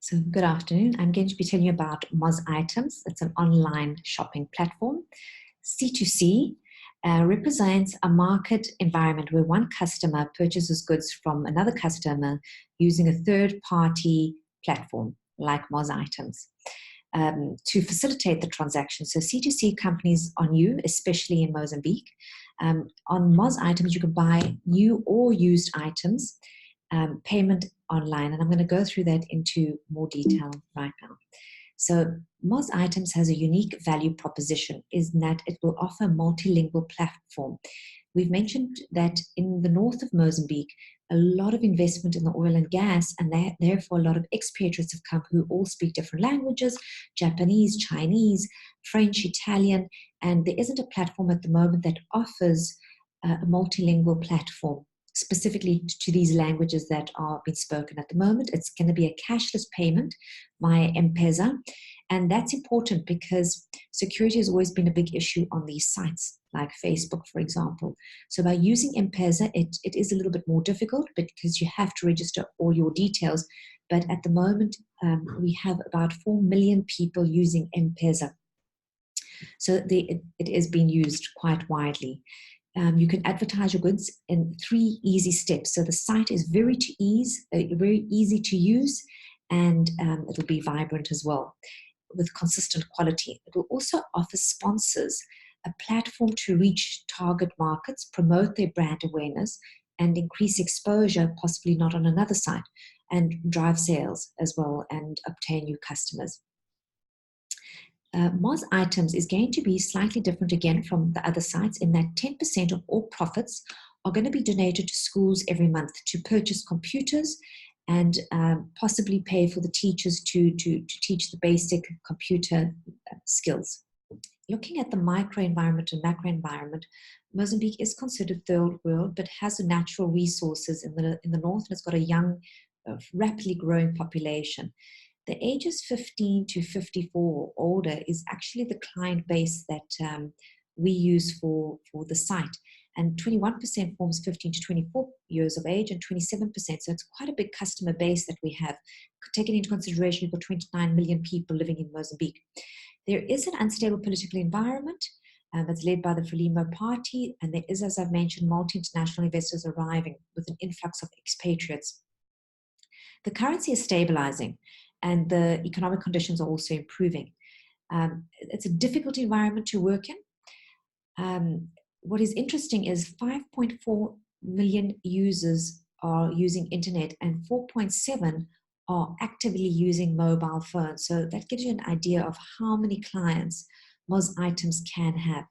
So, good afternoon. I'm going to be telling you about Moz Items. It's an online shopping platform. C2C represents a market environment where one customer purchases goods from another customer using a third-party platform like Moz Items to facilitate the transaction. So C2C companies are new, especially in Mozambique. On Moz Items, you can buy new or used items, payment online, and I'm going to go through that into more detail right now. So Moz Items has a unique value proposition is that it will offer a multilingual platform. We've mentioned that in the north of Mozambique, a lot of investment in the oil and gas, and therefore a lot of expatriates have come who all speak different languages, Japanese, Chinese, French, Italian, and there isn't a platform at the moment that offers a multilingual platform specifically to these languages that are being spoken at the moment. It's going to be a cashless payment via M-Pesa. And that's important because security has always been a big issue on these sites, like Facebook, for example. So by using M-Pesa, it is a little bit more difficult because you have to register all your details. But at the moment, we have about 4 million people using M-Pesa. So it is being used quite widely. You can advertise your goods in 3 easy steps. So the site is very easy to use, and it'll be vibrant as well with consistent quality. It will also offer sponsors a platform to reach target markets, promote their brand awareness, and increase exposure, possibly not on another site, and drive sales as well and obtain new customers. Moz Items is going to be slightly different again from the other sites in that 10% of all profits are going to be donated to schools every month to purchase computers and possibly pay for the teachers to teach the basic computer skills. Looking at the microenvironment and macroenvironment, Mozambique is considered third world, but has natural resources in the north, and it's got a young, rapidly growing population. The ages 15 to 54 or older is actually the client base that we use for the site. And 21% forms 15 to 24 years of age and 27%. So it's quite a big customer base that we have. Taking into consideration, we've got 29 million people living in Mozambique. There is an unstable political environment that's led by the Frelimo party. And there is, as I've mentioned, multi-international investors arriving with an influx of expatriates. The currency is stabilizing, and the economic conditions are also improving. It's a difficult environment to work in. What is interesting is 5.4 million users are using internet and 4.7 are actively using mobile phones. So that gives you an idea of how many clients Moz Items can have.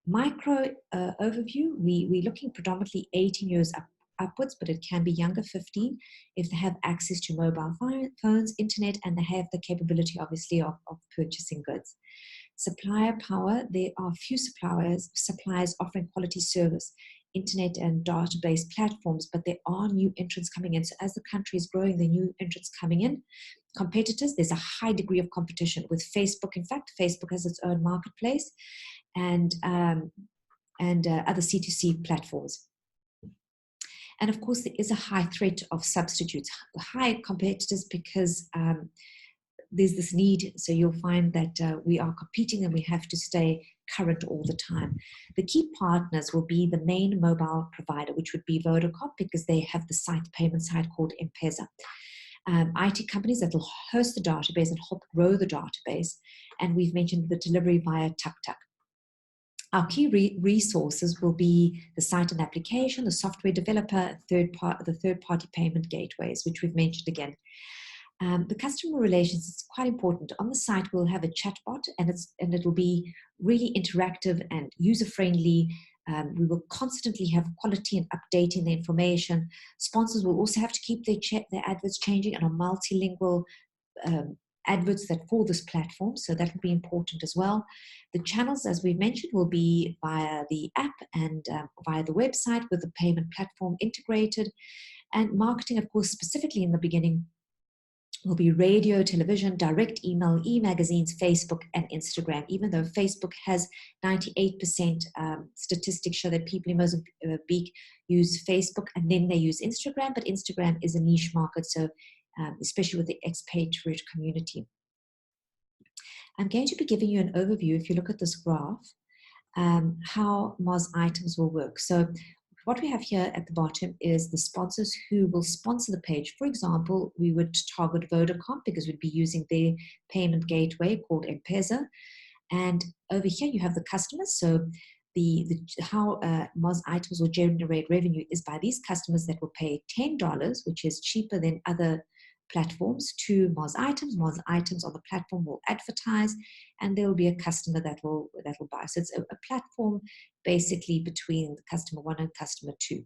Micro overview, we're looking predominantly 18 years upwards, but it can be younger, 15, if they have access to mobile phones, internet, and they have the capability, obviously, of purchasing goods. Supplier power, there are few suppliers offering quality service, internet and database platforms, but there are new entrants coming in. So as the country is growing, the new entrants coming in. Competitors, there's a high degree of competition with Facebook. In fact, Facebook has its own marketplace and other C2C platforms. And of course, there is a high threat of substitutes, high competitors, because there's this need. So you'll find that we are competing and we have to stay current all the time. The key partners will be the main mobile provider, which would be Vodacom, because they have the payment site called M-Pesa. IT companies that will host the database and help grow the database. And we've mentioned the delivery via TukTuk. Our key resources will be the site and application, the software developer, the third-party payment gateways, which we've mentioned again. The customer relations is quite important. On the site, we'll have a chatbot, and it will be really interactive and user-friendly. We will constantly have quality and updating the information. Sponsors will also have to keep their adverts changing and are multilingual adverts that for this platform, so that will be important as well. The channels, as we've mentioned, will be via the app and via the website with the payment platform integrated. And marketing, of course, specifically in the beginning, will be radio, television, direct email, e-magazines, Facebook, and Instagram. Even though Facebook has 98% statistics show that people in Mozambique use Facebook and then they use Instagram, but Instagram is a niche market, so especially with the expatriate community. I'm going to be giving you an overview, if you look at this graph, how Moz items will work. So what we have here at the bottom is the sponsors who will sponsor the page. For example, we would target Vodacom because we'd be using their payment gateway called M-Pesa. And over here you have the customers. So how Moz items will generate revenue is by these customers that will pay $10, which is cheaper than other platforms, to Moz items. Moz items on the platform will advertise, and there will be a customer that will buy. So it's a platform basically between customer one and customer two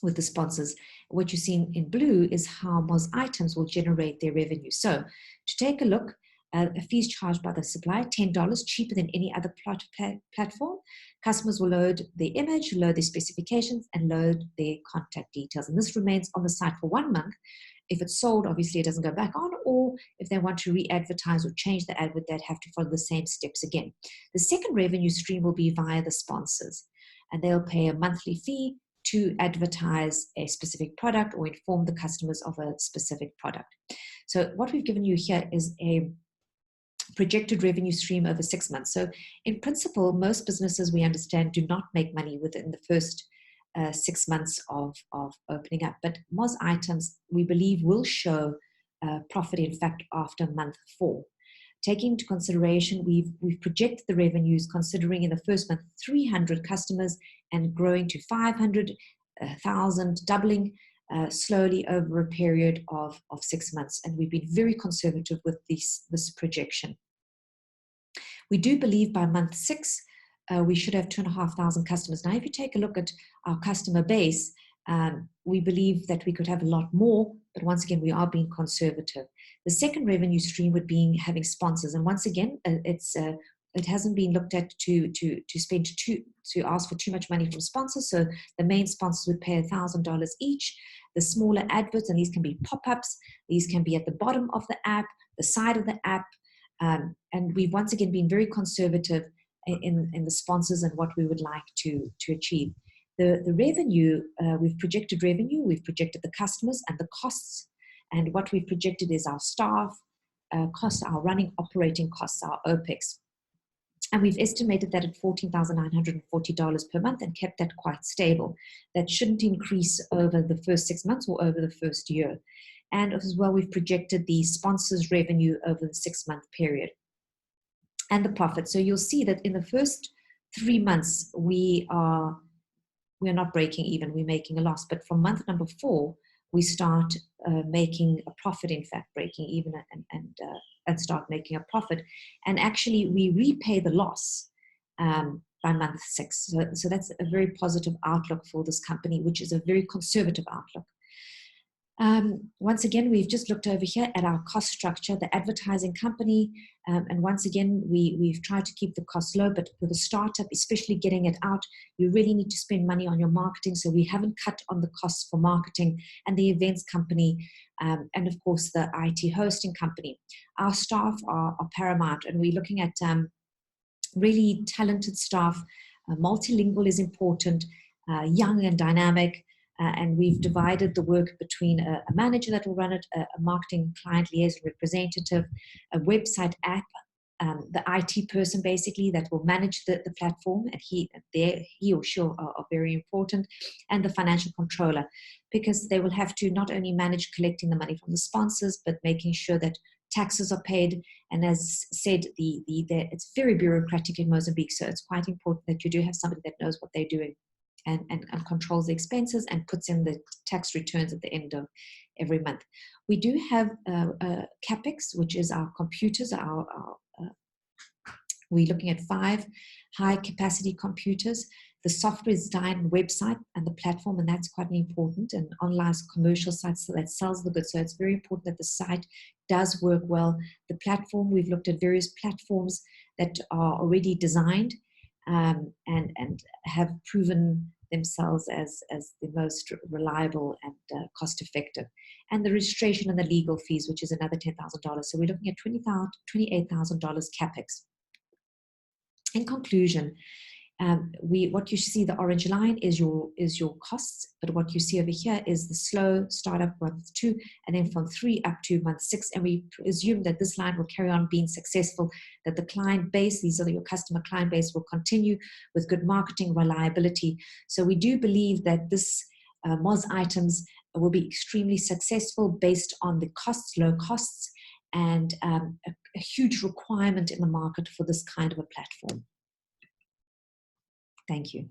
with the sponsors. What you see in blue is how Moz items will generate their revenue. So to take a look, a fee is charged by the supplier, $10, cheaper than any other platform. Customers will load their image, load their specifications, and load their contact details. And this remains on the site for 1 month. If it's sold, obviously it doesn't go back on, or if they want to re-advertise or change the ad, they'd have to follow the same steps again. The second revenue stream will be via the sponsors, and they'll pay a monthly fee to advertise a specific product or inform the customers of a specific product. So what we've given you here is a projected revenue stream over 6 months. So in principle, most businesses, we understand, do not make money within the first 6 months of opening up. But Moz items, we believe, will show profit, in fact, after month 4. Taking into consideration, we've projected the revenues considering in the first month 300 customers and growing to 500,000, doubling slowly over a period of 6 months. And we've been very conservative with this projection. We do believe by month 6, we should have 2,500 customers. Now, if you take a look at our customer base, we believe that we could have a lot more, but once again, we are being conservative. The second revenue stream would be having sponsors. And once again, it hasn't been looked at to ask for too much money from sponsors. So the main sponsors would pay $1,000 each. The smaller adverts, and these can be pop-ups, these can be at the bottom of the app, the side of the app. And we've once again been very conservative in the sponsors and what we would like to achieve. The revenue, we've projected revenue, we've projected the customers and the costs. And what we've projected is our staff costs, our running operating costs, our OPEX. And we've estimated that at $14,940 per month and kept that quite stable. That shouldn't increase over the first 6 months or over the first year. And as well, we've projected the sponsors' revenue over the 6-month period and the profit. So you'll see that in the first 3 months, we're not breaking even, we're making a loss. But from month number 4, we start making a profit, in fact, breaking even and start making a profit. And actually, we repay the loss by month 6. So that's a very positive outlook for this company, which is a very conservative outlook. Once again, we've just looked over here at our cost structure, the advertising company, and once again, we've tried to keep the costs low, but with a startup, especially getting it out, you really need to spend money on your marketing, so we haven't cut on the costs for marketing, and the events company, and of course, the IT hosting company. Our staff are paramount, and we're looking at really talented staff. Multilingual is important, young and dynamic, and we've divided the work between a manager that will run it, a marketing client liaison representative, a website app, the IT person basically that will manage the platform, and he or she are very important, and the financial controller, because they will have to not only manage collecting the money from the sponsors, but making sure that taxes are paid. And as said, it's very bureaucratic in Mozambique, so it's quite important that you do have somebody that knows what they're doing. And controls the expenses and puts in the tax returns at the end of every month. We do have CapEx, which is our computers. We're looking at 5 high-capacity computers. The software is designed website and the platform, and that's quite important, and online commercial sites that sells the goods. So it's very important that the site does work well. The platform, we've looked at various platforms that are already designed and have proven themselves as the most reliable and cost-effective. And the registration and the legal fees, which is another $10,000. So we're looking at $28,000 CapEx. In conclusion, What you see, the orange line is your costs, but what you see over here is the slow startup month 2, and then from 3 up to month 6. And we assume that this line will carry on being successful, that the client base, these are your customer client base, will continue with good marketing reliability. So we do believe that this Moz items will be extremely successful based on the costs, low costs, and a huge requirement in the market for this kind of a platform. Thank you.